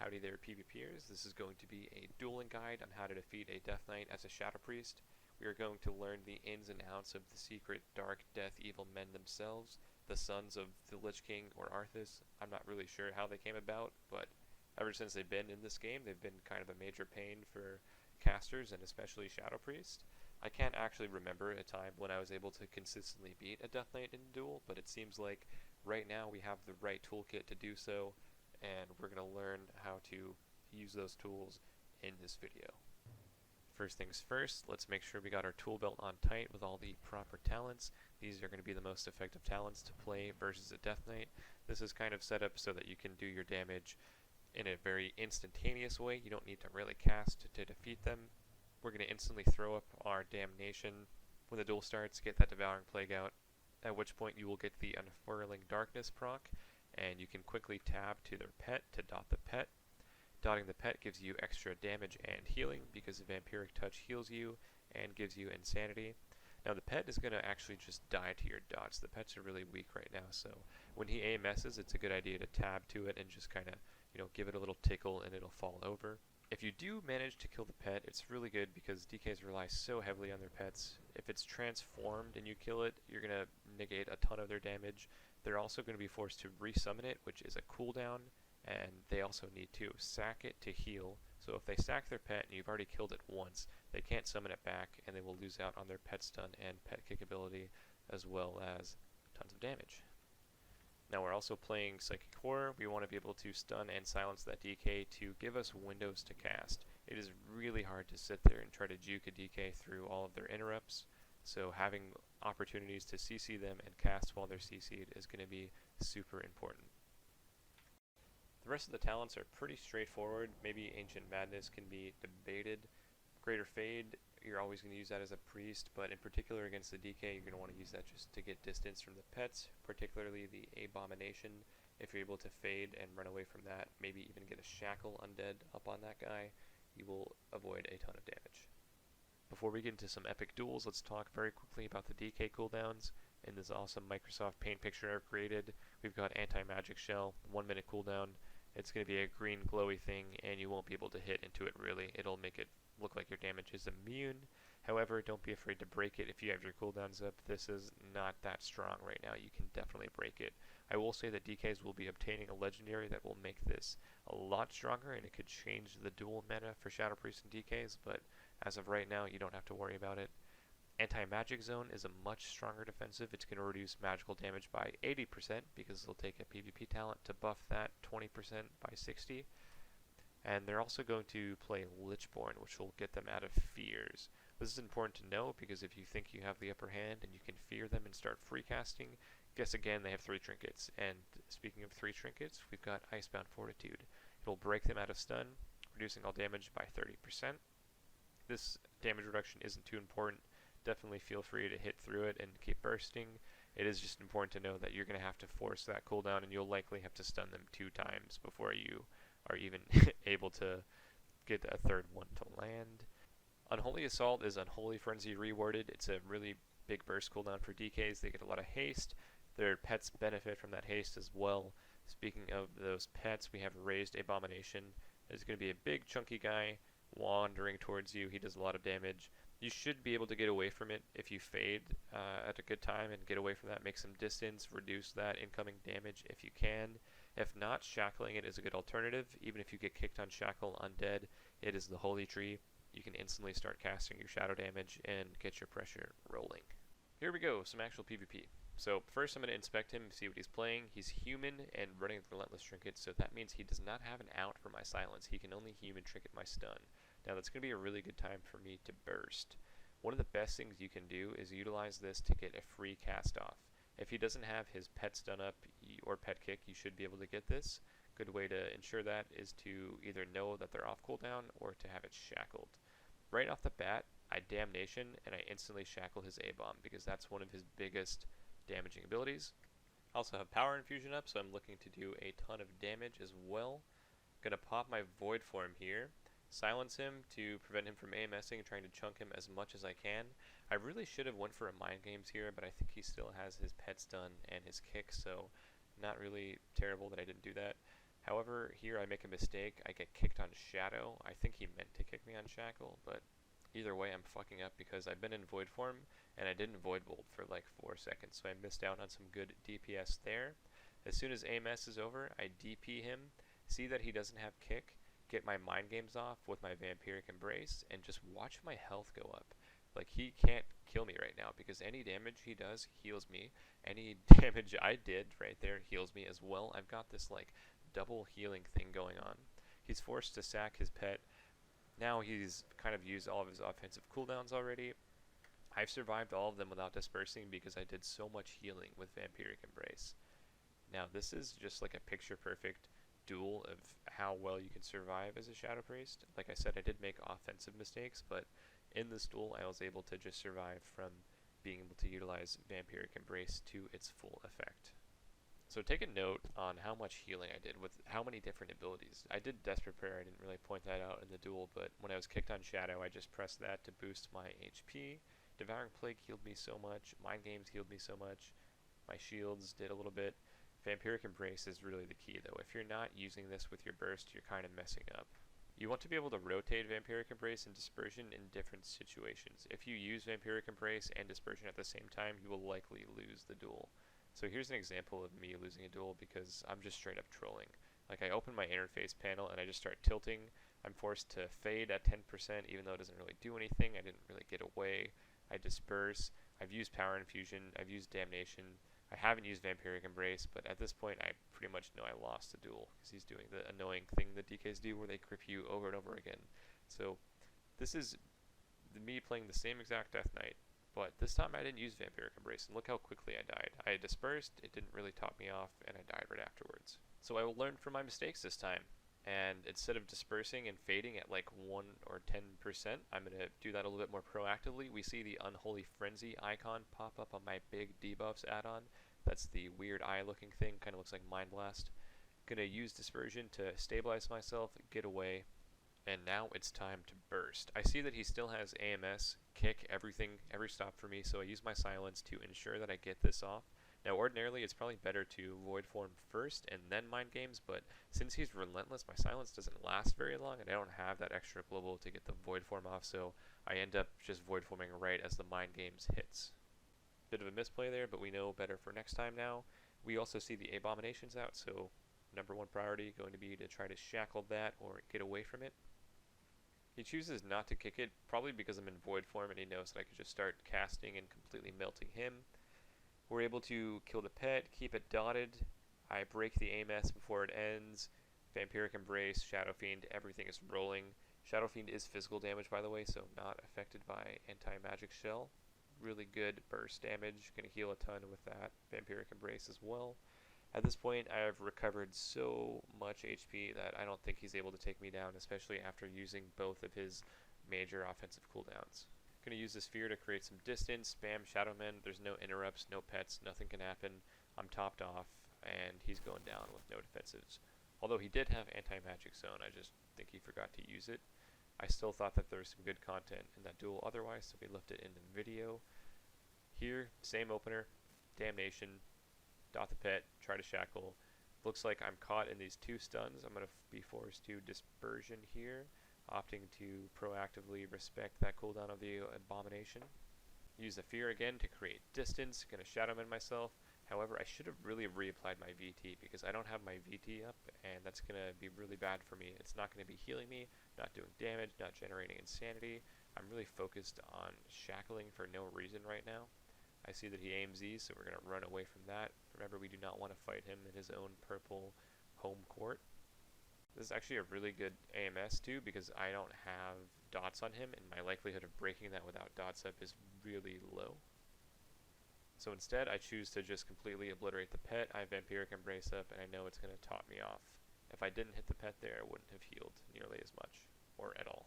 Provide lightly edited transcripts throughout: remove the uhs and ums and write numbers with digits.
Howdy there, PvPers. This is going to be a dueling guide on how to defeat a Death Knight as a Shadow Priest. We are going to learn the ins and outs of the secret dark death evil men themselves, the sons of the Lich King or Arthas. I'm not really sure how they came about, but ever since they've been in this game, they've been kind of a major pain for casters and especially Shadow Priest. I can't actually remember a time when I was able to consistently beat a Death Knight in a duel, but it seems like right now we have the right toolkit to do so, and we're going to learn how to use those tools in this video. First things first, let's make sure we got our tool belt on tight with all the proper talents. These are going to be the most effective talents to play versus a Death Knight. This is kind of set up so that you can do your damage in a very instantaneous way. You don't need to really cast to defeat them. We're going to instantly throw up our Damnation when the duel starts, get that Devouring Plague out, at which point you will get the Unfurling Darkness proc, and you can quickly tab to their pet to dot the pet. Dotting the pet gives you extra damage and healing because Vampiric Touch heals you and gives you Insanity. Now the pet is going to actually just die to your dots. The pets are really weak right now, so when he AMS's, it's a good idea to tab to it and just kind of, give it a little tickle and it'll fall over. If you do manage to kill the pet, it's really good because DKs rely so heavily on their pets. If it's transformed and you kill it, you're going to negate a ton of their damage. They're also going to be forced to resummon it, which is a cooldown, and they also need to sack it to heal. So if they sack their pet and you've already killed it once, they can't summon it back, and they will lose out on their pet stun and pet kick ability, as well as tons of damage. Now we're also playing Psychic Horror. We want to be able to stun and silence that DK to give us windows to cast. It is really hard to sit there and try to juke a DK through all of their interrupts, so having opportunities to CC them and cast while they're CC'd is going to be super important. The rest of the talents are pretty straightforward. Maybe Ancient Madness can be debated. Greater Fade, you're always going to use that as a priest, but in particular against the DK, you're going to want to use that just to get distance from the pets, particularly the Abomination. If you're able to fade and run away from that, maybe even get a Shackle Undead up on that guy, you will avoid a ton of damage. Before we get into some epic duels, let's talk very quickly about the DK cooldowns. In this awesome Microsoft Paint picture I've created, we've got Anti-Magic Shell, 1 minute cooldown. It's going to be a green glowy thing, and you won't be able to hit into it really. It'll make it look like your damage is immune. However, don't be afraid to break it if you have your cooldowns up. This is not that strong right now. You can definitely break it. I will say that DKs will be obtaining a legendary that will make this a lot stronger, and it could change the dual meta for Shadow Priest and DKs, but as of right now, you don't have to worry about it. Anti-Magic Zone is a much stronger defensive. It's going to reduce magical damage by 80% because they'll take a PvP talent to buff that 20% by 60. And they're also going to play Lichborn, which will get them out of fears. This is important to know because if you think you have the upper hand and you can fear them and start free casting, guess again they have 3 trinkets. And speaking of 3 trinkets, we've got Icebound Fortitude. It'll break them out of stun, reducing all damage by 30%. This damage reduction isn't too important. Definitely feel free to hit through it and keep bursting. It is just important to know that you're going to have to force that cooldown, and you'll likely have to stun them 2 times before you are even able to get a 3rd one to land. Unholy Assault is Unholy Frenzy reworded. It's a really big burst cooldown for DKs. They get a lot of haste. Their pets benefit from that haste as well. Speaking of those pets, we have Raised Abomination. It's going to be a big chunky guy wandering towards you. He does a lot of damage. You should be able to get away from it if you fade at a good time and get away from that. Make some distance, reduce that incoming damage if you can. If not, shackling it is a good alternative. Even if you get kicked on Shackle Undead, it is the Holy Tree. You can instantly start casting your shadow damage and get your pressure rolling. Here we go, some actual PvP. So first I'm going to inspect him, see what he's playing. He's human and running the Relentless Trinket, so that means he does not have an out for my silence. He can only human trinket my stun. Now that's going to be a really good time for me to burst. One of the best things you can do is utilize this to get a free cast off. If he doesn't have his pet stun up or pet kick, you should be able to get this. Good way to ensure that is to either know that they're off cooldown or to have it shackled. Right off the bat, I Damnation and I instantly shackle his A-bomb because that's one of his biggest damaging abilities. I also have Power Infusion up, so I'm looking to do a ton of damage as well. Gonna pop my Void Form here. Silence him to prevent him from AMSing and trying to chunk him as much as I can. I really should have went for a Mind Games here, but I think he still has his pet stun and his kick, so not really terrible that I didn't do that. However, here I make a mistake. I get kicked on Shadow. I think he meant to kick me on Shackle, but either way I'm fucking up because I've been in Void form and I didn't Void Bolt for like 4 seconds, so I missed out on some good DPS there. As soon as AMS is over, I DP him, see that he doesn't have kick, get my mind games off with my Vampiric Embrace, and just watch my health go up. Like, he can't kill me right now because any damage he does heals me. Any damage I did right there heals me as well. I've got this like double healing thing going on. He's forced to sack his pet. Now he's kind of used all of his offensive cooldowns already. I've survived all of them without dispersing because I did so much healing with Vampiric Embrace. Now this is just like a picture perfect duel of how well you can survive as a Shadow Priest. Like I said, I did make offensive mistakes, but in this duel I was able to just survive from being able to utilize Vampiric Embrace to its full effect. So take a note on how much healing I did with how many different abilities. I did Desperate Prayer, I didn't really point that out in the duel, but when I was kicked on Shadow, I just pressed that to boost my HP. Devouring Plague healed me so much, Mind Games healed me so much, my shields did a little bit. Vampiric Embrace is really the key though. If you're not using this with your burst, you're kind of messing up. You want to be able to rotate Vampiric Embrace and Dispersion in different situations. If you use Vampiric Embrace and Dispersion at the same time, you will likely lose the duel. So here's an example of me losing a duel because I'm just straight up trolling. Like, I open my interface panel and I just start tilting. I'm forced to fade at 10% even though it doesn't really do anything. I didn't really get away. I disperse. I've used Power Infusion. I've used Damnation. I haven't used Vampiric Embrace, but at this point I pretty much know I lost the duel because he's doing the annoying thing the DKs do where they grip you over and over again. So this is me playing the same exact Death Knight, but this time I didn't use Vampiric Embrace, and look how quickly I died. I dispersed, it didn't really top me off, and I died right afterwards. So I will learn from my mistakes this time, and instead of dispersing and fading at like 1 or 10%, I'm going to do that a little bit more proactively. We see the Unholy Frenzy icon pop up on my big debuffs add-on. That's the weird eye looking thing, kind of looks like Mind Blast. Going to use Dispersion to stabilize myself, get away, and now it's time to burst. I see that he still has AMS, kick, everything, every stop for me, so I use my silence to ensure that I get this off. Now ordinarily it's probably better to Void Form first and then Mind Games, but since he's relentless, my silence doesn't last very long and I don't have that extra global to get the Void Form off, so I end up just Void Forming right as the Mind Games hits. Bit of a misplay there, but we know better for next time now. We also see the Abominations out, so number one priority going to be to try to shackle that or get away from it. He chooses not to kick it, probably because I'm in Void form and he knows that I could just start casting and completely melting him. We're able to kill the pet, keep it dotted. I break the AMS before it ends. Vampiric Embrace, Shadow Fiend, everything is rolling. Shadow Fiend is physical damage, by the way, so not affected by Anti-Magic Shell. Really good burst damage, gonna heal a ton with that Vampiric Embrace as well. At this point, I have recovered so much HP that I don't think he's able to take me down, especially after using both of his major offensive cooldowns. Gonna use this Sphere to create some distance, spam Shadowmen, there's no interrupts, no pets, nothing can happen. I'm topped off, and he's going down with no defensives. Although he did have Anti-Magic Zone, I just think he forgot to use it. I still thought that there was some good content in that duel otherwise, so we left it in the video. Here, same opener, Damnation, dot the pet, try to shackle. Looks like I'm caught in these 2 stuns. I'm going to be forced to Dispersion here, opting to proactively respect that cooldown of the Abomination. Use the Fear again to create distance, going to Shadowman myself. However, I should have really reapplied my VT because I don't have my VT up, and that's going to be really bad for me. It's not going to be healing me, not doing damage, not generating insanity. I'm really focused on shackling for no reason right now. I see that he aims these, so we're going to run away from that. Remember, we do not want to fight him in his own purple home court. This is actually a really good AMS too, because I don't have dots on him, and my likelihood of breaking that without dots up is really low. So instead, I choose to just completely obliterate the pet. I Vampiric Embrace up, and I know it's going to top me off. If I didn't hit the pet there, I wouldn't have healed nearly as much, or at all.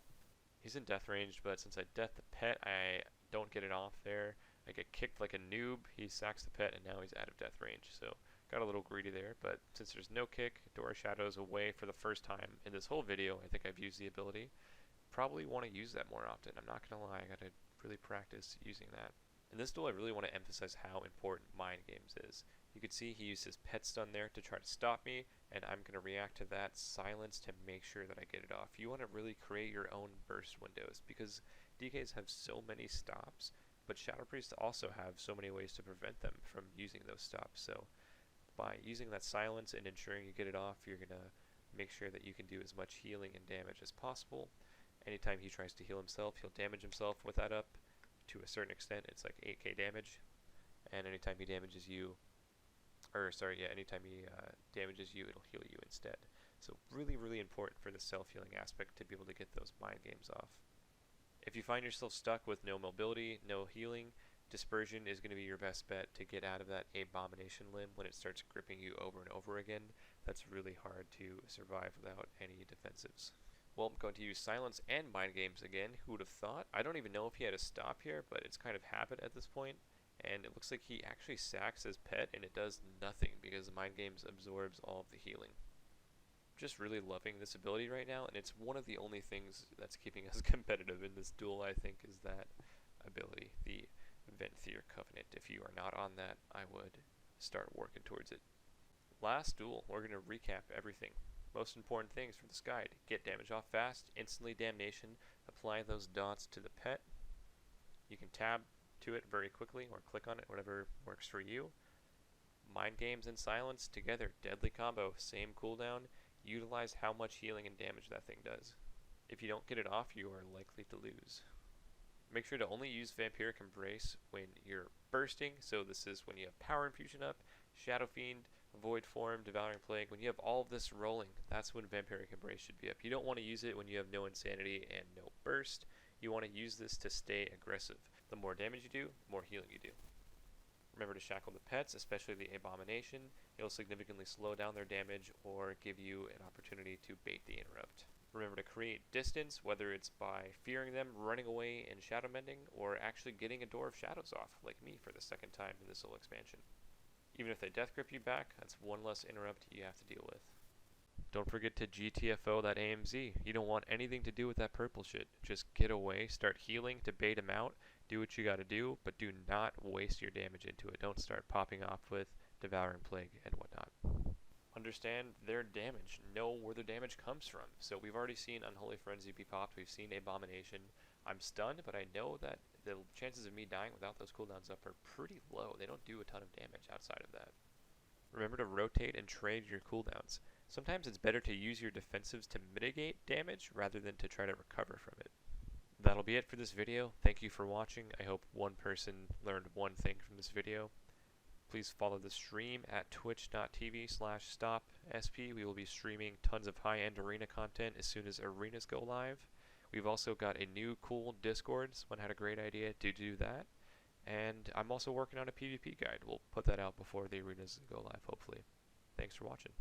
He's in death range, but since I death the pet, I don't get it off there. I get kicked like a noob, he sacks the pet, and now he's out of death range, so got a little greedy there, but since there's no kick, Dora Shadow's away for the first time in this whole video. I think I've used the ability. Probably want to use that more often, I'm not going to lie, I got to really practice using that. In this duel, I really want to emphasize how important Mind Games is. You could see he used his pet stun there to try to stop me, and I'm going to react to that silence to make sure that I get it off. You want to really create your own burst windows, because DKs have so many stops, but Shadow Priests also have so many ways to prevent them from using those stops. So by using that silence and ensuring you get it off, you're going to make sure that you can do as much healing and damage as possible. Anytime he tries to heal himself, he'll damage himself with that up. To a certain extent, it's like 8k damage. And anytime he damages you, anytime he damages you, it'll heal you instead. So really, really important for the self-healing aspect to be able to get those mind games off. If you find yourself stuck with no mobility, no healing, Dispersion is going to be your best bet to get out of that Abomination limb when it starts gripping you over and over again. That's really hard to survive without any defensives. Well, I'm going to use Silence and Mind Games again. Who would have thought? I don't even know if he had a stop here, but it's kind of habit at this point. And it looks like he actually sacks his pet, and it does nothing because Mind Games absorbs all of the healing. Just really loving this ability right now, and it's one of the only things that's keeping us competitive in this duel, I think, is that ability, the Venthyr Covenant. If you are not on that, I would start working towards it. Last duel, we're going to recap everything. Most important things for this guide: get damage off fast, instantly damnation, apply those dots to the pet. You can tab to it very quickly or click on it, whatever works for you. Mind Games and Silence together, deadly combo, same cooldown. Utilize how much healing and damage that thing does. If you don't get it off, you are likely to lose. Make sure to only use Vampiric Embrace when you're bursting, so this is when you have Power Infusion up, Shadow Fiend, Void Form, Devouring Plague. When you have all of this rolling, that's when Vampiric Embrace should be up. You don't want to use it when you have no Insanity and no Burst. You want to use this to stay aggressive. The more damage you do, the more healing you do. Remember to shackle the pets, especially the Abomination. It'll significantly slow down their damage or give you an opportunity to bait the interrupt. Remember to create distance, whether it's by fearing them, running away, and shadow mending, or actually getting a Door of Shadows off, like me for the second time in this whole expansion. Even if they death grip you back, that's one less interrupt you have to deal with. Don't forget to GTFO that AMZ. You don't want anything to do with that purple shit. Just get away, start healing to bait him out, do what you gotta do, but do not waste your damage into it. Don't start popping off with Devouring Plague and whatnot. Understand their damage. Know where their damage comes from. So we've already seen Unholy Frenzy be popped. We've seen Abomination. I'm stunned, but I know that the chances of me dying without those cooldowns up are pretty low. They don't do a ton of damage outside of that. Remember to rotate and trade your cooldowns. Sometimes it's better to use your defensives to mitigate damage rather than to try to recover from it. That'll be it for this video. Thank you for watching. I hope one person learned one thing from this video. Please follow the stream at twitch.tv/stopsp. We will be streaming tons of high-end arena content as soon as arenas go live. We've also got a new cool Discord. Someone had a great idea to do that. And I'm also working on a PvP guide. We'll put that out before the arenas go live, hopefully. Thanks for watching.